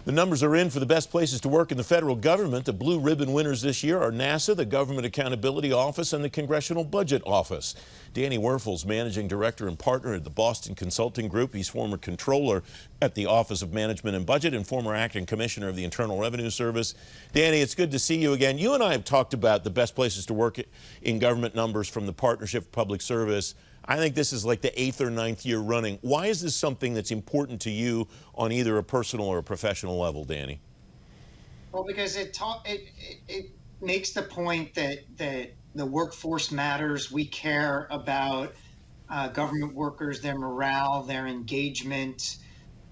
The numbers are in for the best places to work in the federal government. The blue ribbon winners this year are NASA, the Government Accountability Office, and the Congressional Budget Office. Danny Werfel's managing director and partner at the Boston Consulting Group. He's former controller at the Office of Management and Budget and former acting commissioner of the Internal Revenue Service. Danny, it's good to see you again. You and I have talked about the best places to work in government numbers from the Partnership for Public Service. I think this is like the 8th or 9th year running. Why is this something that's important to you on either a personal or a professional level, Danny? Well, because it makes the point that the workforce matters. We care about government workers, their morale, their engagement.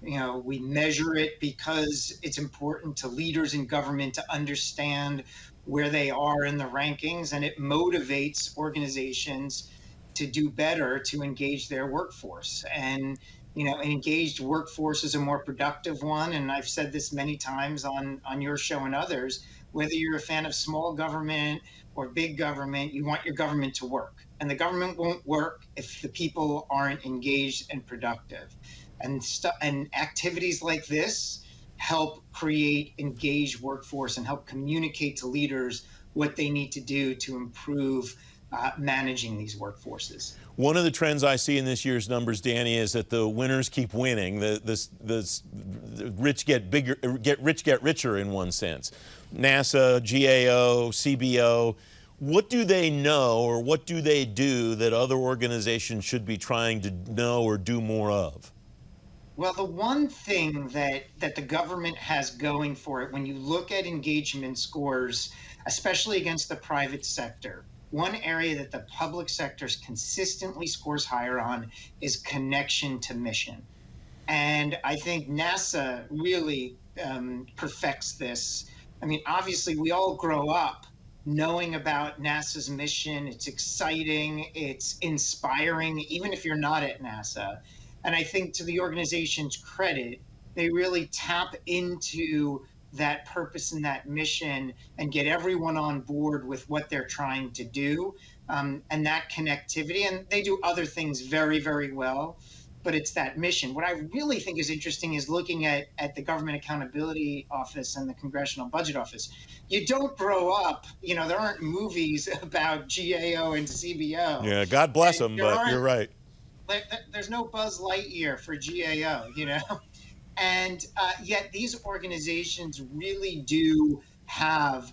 You know, we measure it because it's important to leaders in government to understand where they are in the rankings, and it motivates organizations to do better to engage their workforce. And you know, an engaged workforce is a more productive one. And I've said this many times on your show and others, whether you're a fan of small government or big government, you want your government to work. And the government won't work if the people aren't engaged and productive. And activities like this help create engaged workforce and help communicate to leaders what they need to do to improve managing these workforces. One of the trends I see in this year's numbers, Danny, is that the winners keep winning. The rich get bigger, get richer in one sense. NASA, GAO, CBO. What do they know or what do they do that other organizations should be trying to know or do more of? Well, the one thing that the government has going for it, when you look at engagement scores, especially against the private sector, one area that the public sector consistently scores higher on is connection to mission. And I think NASA really perfects this. I mean, obviously, we all grow up knowing about NASA's mission. It's exciting, it's inspiring, even if you're not at NASA. And I think to the organization's credit, they really tap into that purpose and that mission and get everyone on board with what they're trying to do, and that connectivity. And they do other things very, very well, but it's that mission. What I really think is interesting is looking at the Government Accountability Office and the Congressional Budget Office. You don't grow up, you know, there aren't movies about GAO and CBO. Yeah, God bless them, but you're right. There's no Buzz Lightyear for GAO, you know? And yet these organizations really do have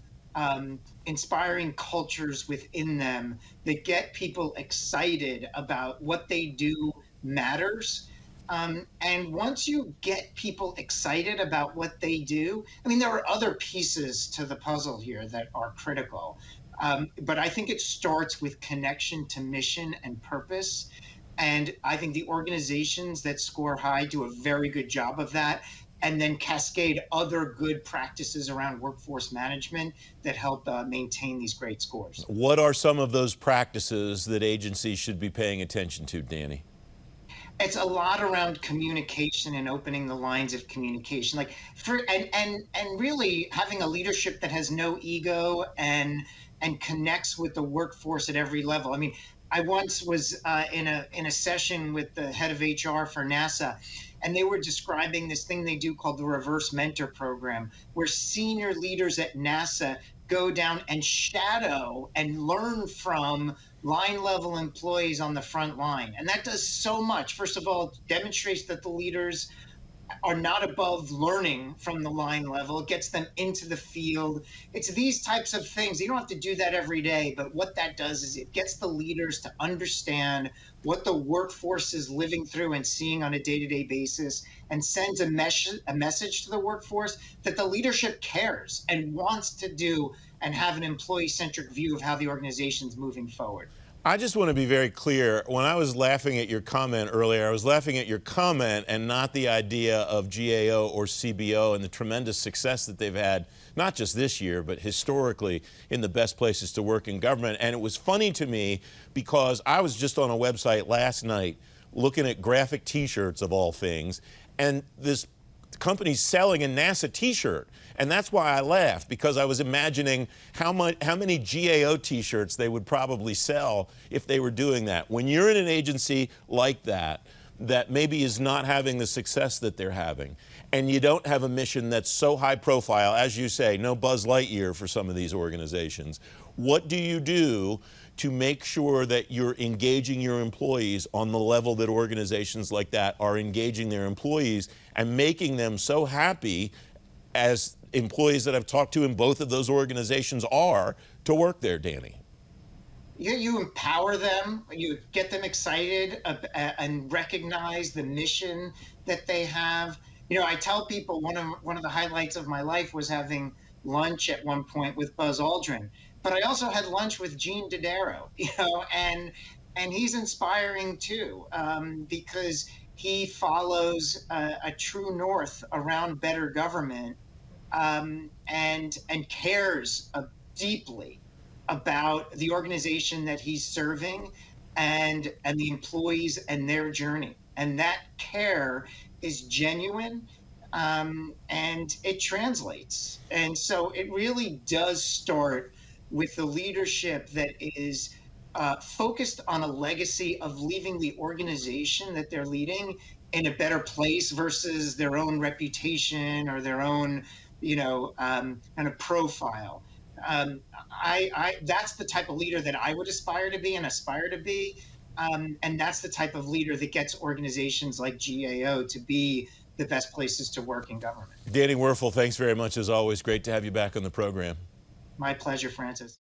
inspiring cultures within them that get people excited about what they do matters. And once you get people excited about what they do, I mean, there are other pieces to the puzzle here that are critical. But I think it starts with connection to mission and purpose. And I think the organizations that score high do a very good job of that, and then cascade other good practices around workforce management that help maintain these great scores. What are some of those practices that agencies should be paying attention to, Danny? It's a lot around communication and opening the lines of communication, like and really having a leadership that has no ego and connects with the workforce at every level. I mean, I once was in a session with the head of HR for NASA, and they were describing this thing they do called the Reverse Mentor Program, where senior leaders at NASA go down and shadow and learn from line-level employees on the front line. And that does so much. First of all, it demonstrates that the leaders are not above learning from the line level. It gets them into the field. It's these types of things. You don't have to do that every day, but what that does is it gets the leaders to understand what the workforce is living through and seeing on a day-to-day basis, and sends a message to the workforce that the leadership cares and wants to do and have an employee-centric view of how the organization's moving forward. I just want to be very clear. When I was laughing at your comment earlier, I was laughing at your comment and not the idea of GAO or CBO and the tremendous success that they've had, not just this year, but historically in the best places to work in government. And it was funny to me because I was just on a website last night looking at graphic T-shirts of all things, and this company's selling a NASA T-shirt. And that's why I laughed, because I was imagining how many GAO T-shirts they would probably sell if they were doing that. When you're in an agency like that, that maybe is not having the success that they're having, and you don't have a mission that's so high profile, as you say, no Buzz Lightyear for some of these organizations, what do you do to make sure that you're engaging your employees on the level that organizations like that are engaging their employees and making them so happy, as employees that I've talked to in both of those organizations are, to work there, Danny? You empower them, you get them excited and recognize the mission that they have. I tell people one of the highlights of my life was having lunch at one point with Buzz Aldrin, but I also had lunch with Gene Dodaro, and he's inspiring too, because he follows a true north around better government, and cares deeply about the organization that he's serving, and the employees and their journey. And that care is genuine, and it translates. And so it really does start with the leadership that is focused on a legacy of leaving the organization that they're leading in a better place versus their own reputation or their own, kind of profile. That's the type of leader that I would aspire to be and aspire to be. And that's the type of leader that gets organizations like GAO to be the best places to work in government. Danny Werfel, thanks very much as always. Great to have you back on the program. My pleasure, Francis.